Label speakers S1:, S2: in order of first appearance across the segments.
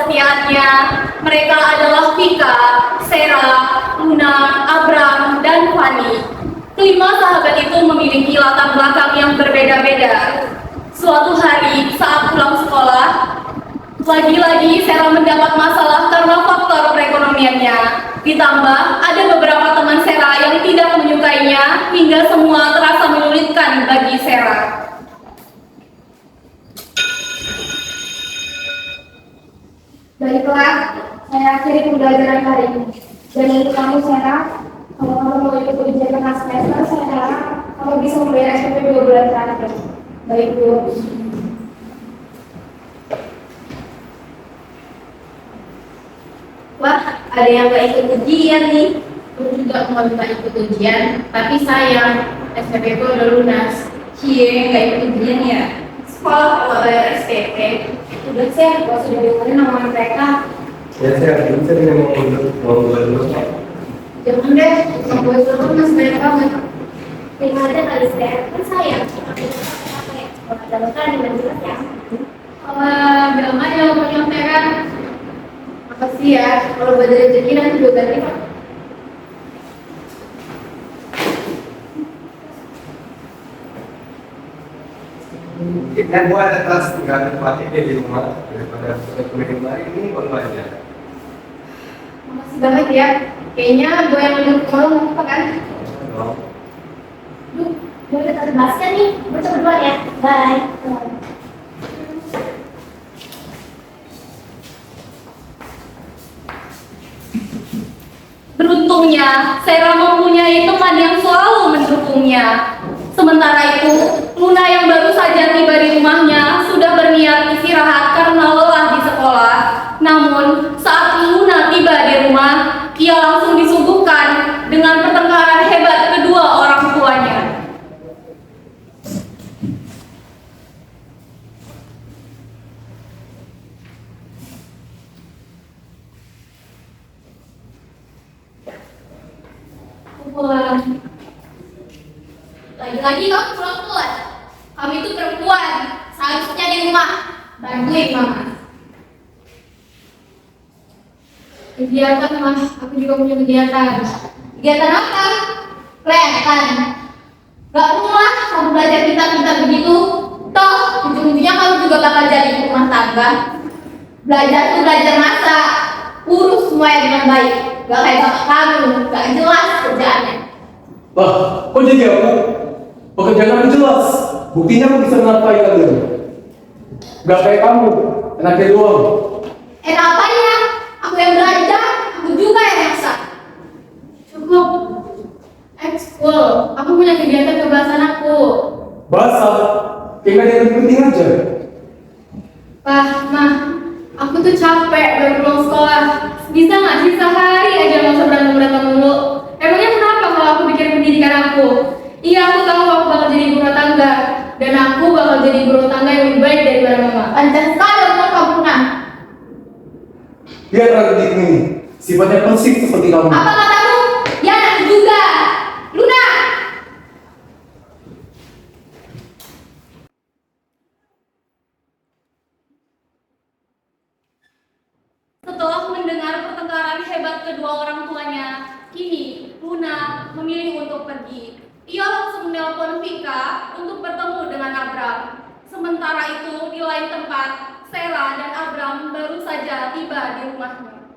S1: kesetiaannya. Mereka adalah Vika, Sera, Luna, Abram, dan Fanny. Kelima sahabat itu memiliki latar belakang yang berbeda-beda. Suatu hari saat pulang sekolah, lagi-lagi Sera mendapat masalah karena faktor perekonomiannya. Ditambah ada beberapa teman Sera yang tidak menyukainya hingga semua terasa menyulitkan bagi Sera.
S2: Baiklah, saya akhiri pembelajaran hari ini. Dan untuk kamu, Sera, kalau kamu mau ikut ujian tengah semester, saya harap kamu bisa membayar SPP 2 bulan terakhir. Baik, Bu.
S3: Wah, ada yang gak ikut ujian nih. Aku juga mau minta ikut ujian, tapi sayang, SPP ku udah lunas. Cie, gak ikut ujian ya? Sekolah kalau bayar SPP.
S2: Udah, Sher, kalau sudah dengerin nama mereka.
S4: Ya saya bisa dengan mau dulu.
S2: Jangan deh, kalau gue suruh mas banyak banget.
S5: Terima aja kali Sher, kan sayang. Sekolah dalam kan dengan jelas ya.
S3: Bilang aja lo punya kan. Makasih ya, kalau buat rezeki nanti juga ganti.
S4: Kan gua ada kelas nggak tempatnya di rumah daripada kuliah hari ini baru aja.
S3: Makasih banget ya. Kayaknya gue yang lebih kalau apa kan?
S5: Duh, gue udah terbebaskan nih. Gue coba duluan ya. Bye.
S1: Beruntungnya, Sera mempunyai teman yang selalu mendukungnya. Sementara itu, Luna yang baru saja tiba di rumahnya sudah berniat istirahat karena lelah di sekolah. Namun, saat Luna tiba di rumah, ia langsung disuguhkan dengan pertengkaran hebat kedua orang tuanya. Pulang. Lagi-lagi kamu pulang telat. Kamu itu perempuan, seharusnya di rumah. Bantuin mama.
S3: Kegiatan mah, aku juga punya kegiatan.
S1: Kegiatan apa? Kelihatan. Gak rumah, kamu belajar pintar-pintar begitu. Toh, ujung-ujungnya kamu juga bakal jadi rumah tangga. Belajar tuh belajar masak. Urus semuanya dengan baik. Gak kayak bapak kamu, gak jelas kerjaannya.
S6: Lah, kok jadi aku? Pekerjaan aku jelas. Buktinya aku bisa menafkahi kalian. Gak kayak kamu, enaknya doang.
S1: Enak apanya? Aku yang belajar, aku juga yang masak.
S3: Cukup. Ekskul, aku punya kegiatan kebahasan aku.
S6: Basah, kayak gak ada yang lebih penting aja.
S3: Pak, Mah, aku tuh capek baru pulang sekolah. Bisa nggak sih sehari aja nggak usah berantem mulu? Emangnya kenapa kalau aku bikin pendidikan aku? Iya, aku tahu aku bakal jadi ibu rumah tangga. Dan aku bakal jadi ibu rumah tangga yang lebih baik daripada mama.
S1: Panjang sekali untuk kamu, Nah.
S6: Dia adik ini, sifatnya persik seperti kamu.
S1: Apa katamu? Ya, aku juga. Luna. Setelah mendengar pertengkaran hebat kedua orang tuanya, kini Luna memilih untuk pergi. Ia langsung menelpon Vika untuk bertemu dengan Abram. Sementara itu, di lain tempat, Sera dan Abram baru saja tiba di rumahnya.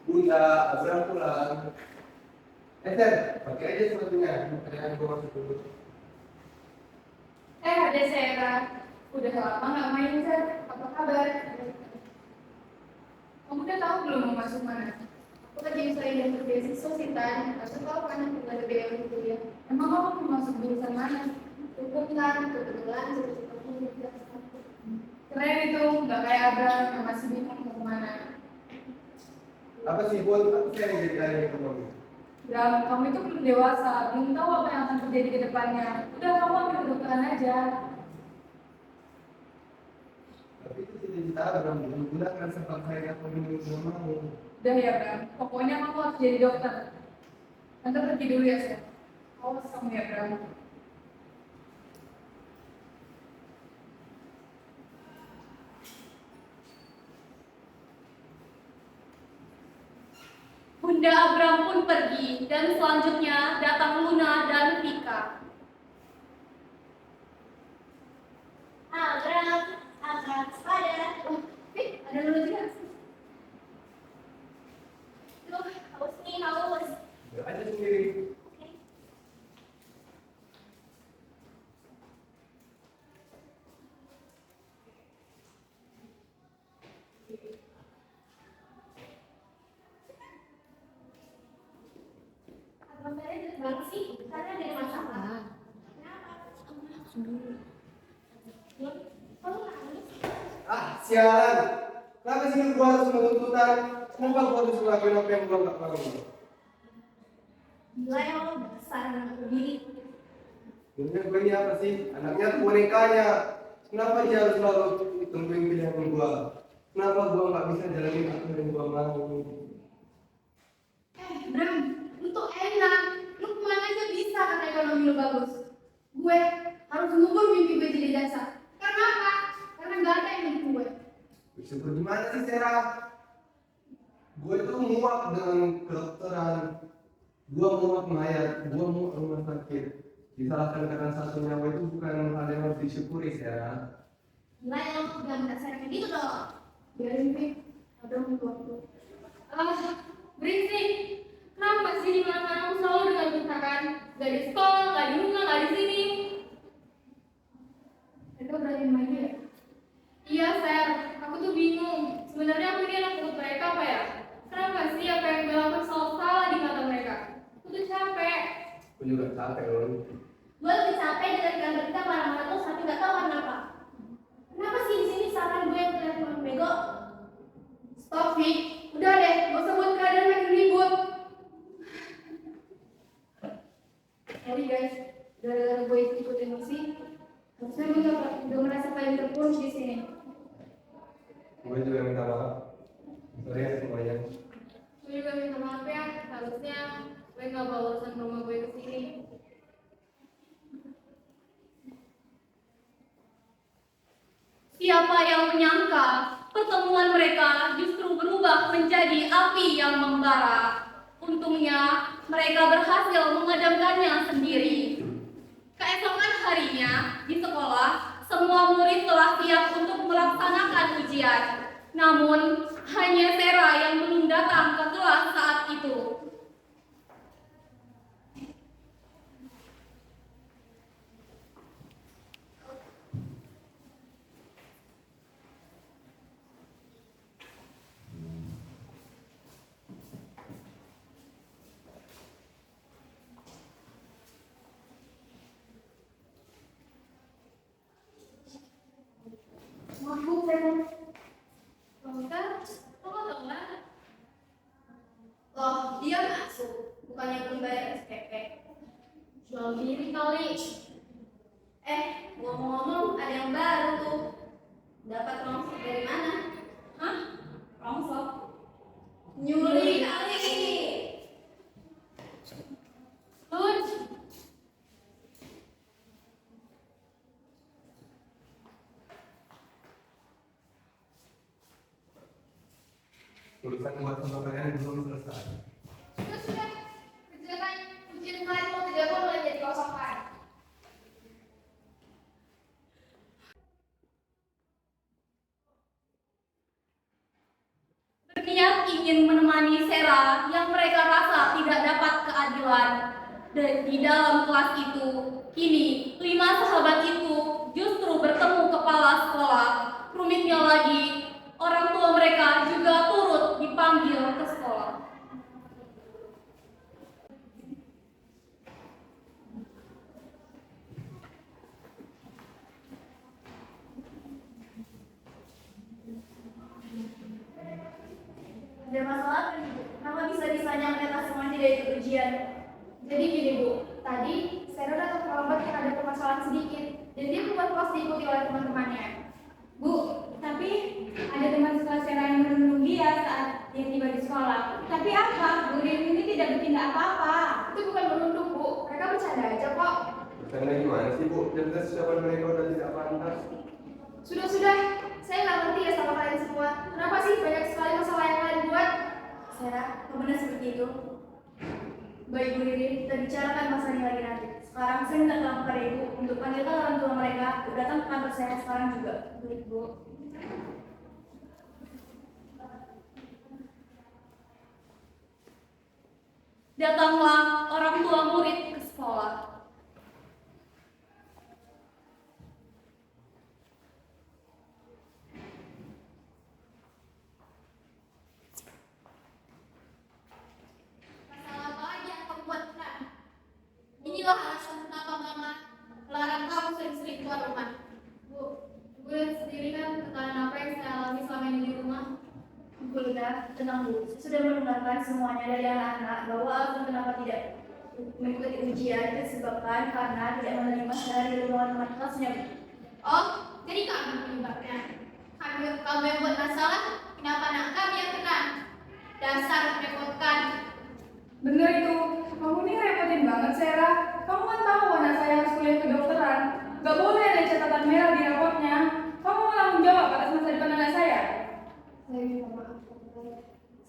S4: Bunda, Abraham pulang. Ter, pakai aja sepatunya. Kadang gua masuk dulu.
S3: Ada Sera. Udah lama nggak main, Ser. Apa kabar? Kamu udah tahu belum mau masuk mana?
S2: Aku lagi usahain dan beasiswa sih, Tan. Harus tahu kan aku nggak ada biaya untuk kuliah.
S3: Emang kamu mau masuk jurusan mana?
S2: Cukup kan, kebetulan cita-cita aku juga.
S3: Keren itu, nggak kayak Abraham yang masih bingung mau kemana.
S4: Apa sih buat aku saya yang jadi ahli ekonomi?
S3: Bram, kamu itu belum dewasa, belum tahu apa yang akan terjadi ke depannya. Udah, kamu ambil kedokteran aja.
S4: Tapi itu cita-cita Abraham Bunda kan sempat saya ekonomi belum mau.
S3: Udah ya, Bram. Pokoknya kamu harus jadi dokter. Tante pergi dulu ya, Seth. Awas kamu ya, Bram.
S1: Bunda Abram pun pergi dan selanjutnya datang Luna dan Vika.
S5: Abram, angkat sepada.
S1: Ada Luna juga.
S5: Duh, haus nih, haus.
S4: Gak aja sendiri.
S5: Abang Bere jelek banget sih, karena ada masalah. Kenapa? Kamu nangis?
S4: Ah, sialan. Kenapa sih gua harus sama tuntutan? Kenapa gua harus ngelakuin apa yang gua gak mau?
S5: Gila ya lo besar anak diri.
S4: Sebenarnya gue ini apa sih? Anaknya tuh bonekanya. Kenapa dia harus selalu tungguin pilihan gua? Kenapa gua nggak bisa jalanin apa yang gua mau?
S3: Bram, lu tuh enak. Lu kemana aja bisa karena ekonomi lu bagus. Gue harus ngubur mimpi gue jadi jaksa. Karena apa? Karena gak ada yang mendukung gue.
S4: Bersyukur gimana sih, Sarah? Gue itu muak dengan kedokteran. Gue muak mayat. Gue muak rumah sakit. Disalahkan karena satu nyawa itu bukan hal yang harus disyukuri, Sarah.
S5: Gila ya lo jangan kasar kayak gitu dong.
S3: Biarin Pi, ada waktu. Berisik. Kenapa sih di mana-mana aku selalu dengan ketakan? Gak di sekolah, gak di rumah, gak di sini. Mereka berani main ya? Iya, Ser. Aku tuh bingung. Sebenarnya aku ini anak untuk mereka apa ya? Kenapa sih apa yang gue lakukan selalu salah di mata mereka? Aku tuh capek.
S4: Gue juga capek loh.
S5: Gue lebih capek dengan gambar kita marah-marah terus tapi gak tahu kenapa. Kenapa sih di sini saran gue yang kelihatan bego?
S3: Stop, Vi. Udah deh, gak usah buat keadaan makin ribut. Sorry guys, gara-gara gue ikut emosi, harusnya gue gak merasa paling terpuruk di sini.
S4: Gue juga minta maaf. Sorry ya semuanya.
S3: Gue juga minta maaf ya, harusnya gue gak bawa urusan rumah gue ke sini.
S1: Siapa yang menyangka pertemuan mereka justru berubah menjadi api yang membara. Untungnya mereka berhasil memadamkannya sendiri. Keesokan harinya di sekolah, semua murid telah siap untuk melaksanakan ujian. Namun hanya Sarah yang belum datang ke kelas saat itu.
S3: Mabuk kan? Enggak, kok gak tau lah?
S5: Loh, dia masuk, bukannya belum bayar SPP.
S3: Jual diri kali.
S5: Ngomong-ngomong ada yang baru tuh. Dapat rongsok dari mana?
S1: Hah? Rongsok?
S5: Nyuri kali.
S3: Lunch.
S4: Urusan buat sama kalian belum selesai.
S3: Sudah. Kerjakan ujian kemarin mau tidak boleh jadi kosokan.
S1: Berniat ingin menemani Sarah yang mereka rasa tidak dapat keadilan. Dan di dalam kelas itu, kini 5 sahabat itu justru bertemu kepala sekolah. Rumitnya lagi, orang tua mereka juga turut dipanggil ke sekolah.
S5: Ada masalah kan ibu? Kenapa bisa-bisanya mereka semua tidak ikut ujian?
S2: Jadi gini Bu, tadi Sarah datang terlambat karena ada permasalahan sedikit dan dia membuat kelas diikuti oleh teman-temannya. Bu, tapi ada teman sekelas Sarah yang menunggu dia saat dia tiba di sekolah. Tapi apa? Bu Rin ini tidak bertindak apa-apa.
S3: Itu bukan menunduk, Bu. Mereka bercanda aja kok.
S4: Bercanda gimana sih, Bu? Jelas ucapan mereka udah tidak pantas.
S3: Sudah. Saya nggak ngerti ya sama kalian semua. Kenapa sih banyak sekali masalah yang kalian buat?
S1: Sarah, kau benar seperti itu? Baik Bu Riri, kita bicarakan masalah ini lagi nanti. Sekarang saya minta tolong kepada Ibu untuk panggilkan orang tua mereka untuk datang ke kantor saya sekarang juga. Baik Bu. Datanglah orang tua murid ke sekolah.
S5: Masalah apa lagi yang kamu buat, Nak? Inilah alasan kenapa Mama melarang kamu sering-sering keluar rumah.
S3: Bu, gue lihat sendiri kan tekanan apa yang saya alami selama ini di rumah.
S1: Bu Lina, tenang Bu. Saya sudah mendengarkan semuanya dari anak-anak bahwa alasan kenapa tidak mengikuti ujian itu disebabkan karena tidak menerima secara di lingkungan teman kelasnya. Bu.
S5: Oh, jadi kamu penyebabnya. Kamu yang buat masalah, kenapa anak kami yang kena? Dasar merepotkan.
S2: Bener itu, kamu ini repotin banget Sarah. Kamu kan tahu anak saya harus kuliah kedokteran. Gak boleh ada catatan merah di rapotnya. Kamu mau tanggung jawab atas masa depan anak saya.
S3: Saya minta maaf.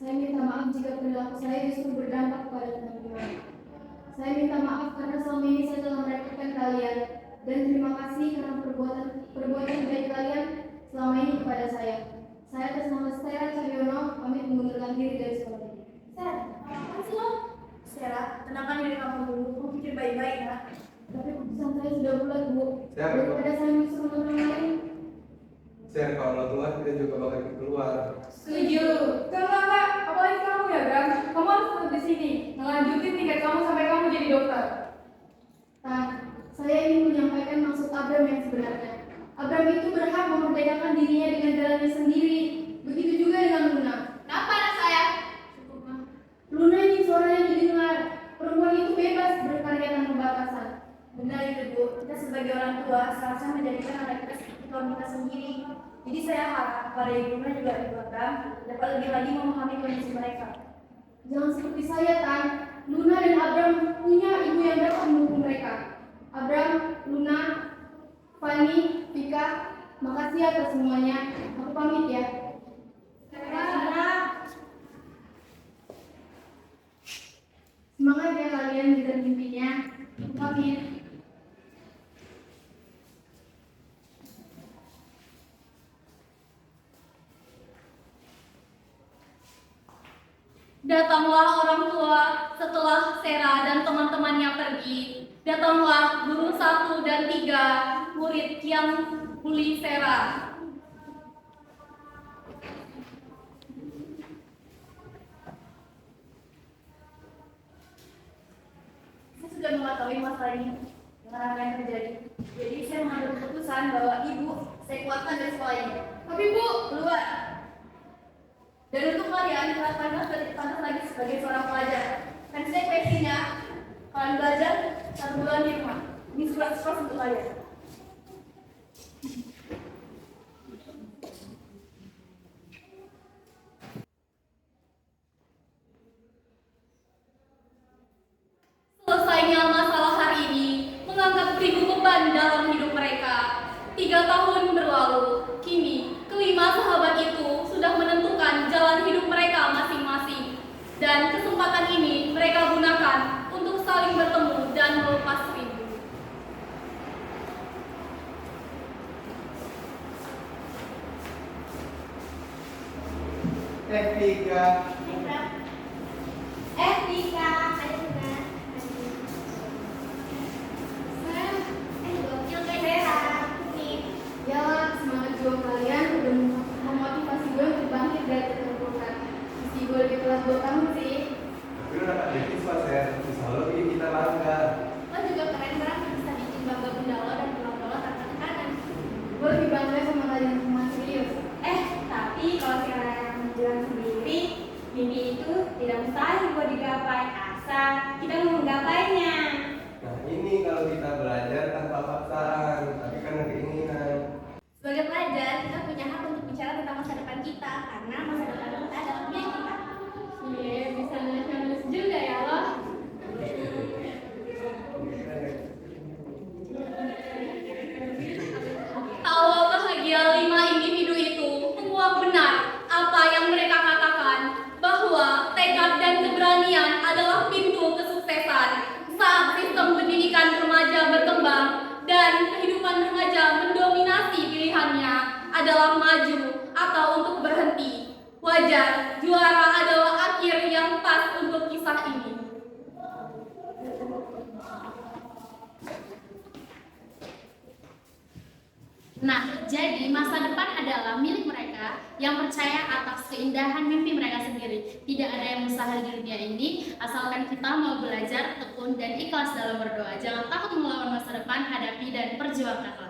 S3: Saya minta maaf jika perilaku saya justru berdampak pada teman-teman. Saya minta maaf karena selama ini saya telah merepotkan kalian. Dan terima kasih karena perbuatan baik kalian selama ini kepada saya. Saya atas nama Sarah Cahyono pamit mengundurkan diri dari sekolah ini.
S1: Sarah, apa sih lo? Sarah, tenangkan diri kamu dulu. Kamu pikir baik-baik ya.
S3: Tapi keputusan saya sudah bulat, Bu.
S4: Siapa?
S3: Daripada saya menyusul orang lain.
S4: Share kalau keluar kita juga bakal ikut keluar.
S2: Setuju. Kenapa Kak? Apalagi kamu ya Bram. Kamu harus tetap di sini. Ngelanjutin tingkat kamu sampai kamu jadi dokter.
S3: Nah, saya ingin menyampaikan maksud Abram yang sebenarnya. Abram itu berhak memerdekakan dirinya dengan jalannya sendiri. Begitu juga dengan Luna.
S5: Kenapa anak saya?
S3: Cukup, Ma. Luna ingin suaranya didengar. Perempuan itu bebas berkarya tanpa batasan.
S1: Benar itu Bu. Kita sebagai orang tua seharusnya menjadikan anak kita seperti tuan kita sendiri. Jadi saya harap kepada ibunya juga Ibu Abram dapat lebih lagi memahami kondisi mereka.
S3: Jangan seperti saya, Tan. Luna dan Abram punya ibu yang dapat mendukung mereka. Abram, Luna, Fani, Vika, makasih atas semuanya. Aku pamit ya. Semangat ya kalian dengan mimpinya. Aku pamit.
S1: Datanglah orang tua setelah Sarah dan teman-temannya pergi. Datanglah guru 1 dan 3, murid yang bully Sarah. Saya sudah mengetahui masalah ini dengan apa yang terjadi. Jadi saya mengambil keputusan bahwa ibu saya keluarkan dari sekolah ini.
S3: Tapi Bu,
S1: Keluar. Dan untuk kalian, kalian berarti pantas lagi sebagai seorang pelajar. Dan saya pengennya kalian belajar 1 bulan di rumah. Ini surat-surat untuk kalian. Selesainya masalah hari ini menganggap beribu beban dalam hidup mereka. 3 tahun berlalu, kini kelima sahabat itu sudah menentukan jalan hidup mereka masing-masing. Dan kesempatan ini mereka gunakan untuk saling bertemu dan melepas rindu.
S4: Vika.
S5: Vika, ada Luna. Gokil kayak Sarah. Nih.
S3: ya semangat jiwa kalian udah memotivasi gue untuk bangkit dari keterpurukan. Meski gue lebih telat 2 tahun sih.
S4: Tapi lu dapat beasiswa, Share. Bisa lo bikin kita bangga.
S5: Lo juga keren banget bisa bikin bangga bunda lo dan pulang lo tanpa tekanan.
S3: Gue lebih bangga sama kalian semua serius.
S2: Tapi kalau Sarah yang bilang sendiri,
S1: adalah maju atau untuk berhenti. Wajar, juara adalah akhir yang pas untuk kisah ini.
S5: Nah, jadi masa depan adalah milik mereka yang percaya atas keindahan mimpi mereka sendiri. Tidak ada yang mustahil di dunia ini, asalkan kita mau belajar, tekun, dan ikhlas dalam berdoa. Jangan takut melawan masa depan, hadapi dan perjuangkanlah.